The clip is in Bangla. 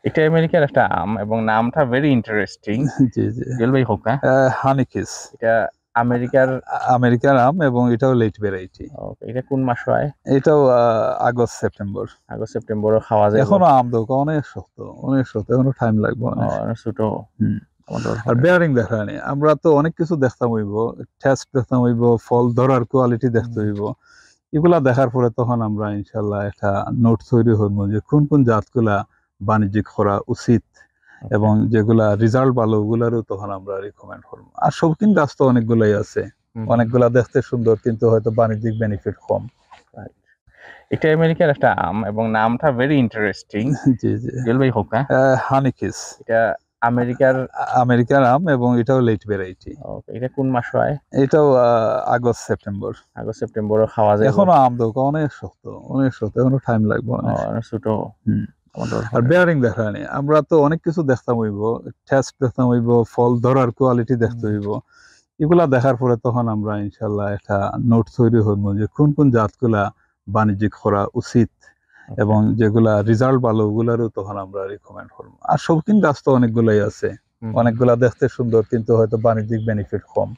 এটা আমেরিকার একটা আম এবং নামটা ভেরি ইন্টারেস্টিং। জি জি। জুয়েল ভাই হোক না, হানিকিস এটা আমেরিকার। আমেরিকান আম এবং এটাও লেট ভ্যারাইটি। এটা কোন মাস হয়? এটাও আগস্ট সেপ্টেম্বর। আগস্ট সেপ্টেম্বরও খাওয়া যায়। এখনো আম দোকা অনেক শক্ত, অনেক শক্ত, এখনো টাইম লাগবে অনেক। ছোট। হুম। টমেটোর আর হয়। বেয়ারিং দেখানি আমরা তো অনেক কিছু দেখতাম হইব, টেস্ট দেখতাম হইব, ফল ধরার কোয়ালিটি দেখতে হইব। এগুলা দেখার পরে তখন আমরা ইনশাল্লাহ একটা নোট তৈরি হইব যে কোন কোন জাতগুলা বাণিজ্যিক করা উচিত এবং যেগুলা রেজাল্ট ভালো ওগুলারও তখন আমরা রিকমেন্ড করবো। আর শৌখিন গাছ তো অনেকগুলাই আছে, অনেকগুলা দেখতে সুন্দর কিন্তু হয়তো বাণিজ্যিক বেনিফিট কম। এটা আমেরিকার একটা আম এবং নামটা ভেরি ইন্টারেস্টিং। জি জি। জুয়েল ভাই হোক না, হানিকিস এটা আমেরিকার। আমেরিকান আম এবং এটাও লেট ভ্যারাইটি। এটা কোন মাস হয়? এটাও আগস্ট সেপ্টেম্বর। আগস্ট সেপ্টেম্বরও খাওয়া যায়। এখনো আম দোকা অনেক শক্ত, অনেক শক্ত, এখনো টাইম লাগবে অনেক। ছোট। হুম। টমেটোর আর হয়। বেয়ারিং দেখানি আমরা তো অনেক কিছু দেখতাম হইব, টেস্ট দেখতাম হইব, ফল ধরার কোয়ালিটি দেখতে হইব। এগুলা দেখার পরে তখন আমরা ইনশাল্লাহ একটা নোট তৈরি হইব যে কোন কোন জাতগুলা বাণিজ্যিক করা উচিত এবং যেগুলা রেজাল্ট ভালো ওগুলারও তখন আমরা রিকমেন্ড করবো। আর শৌখিন গাছ তো অনেকগুলাই আছে, অনেকগুলা দেখতে সুন্দর কিন্তু হয়তো বাণিজ্যিক বেনিফিট কম।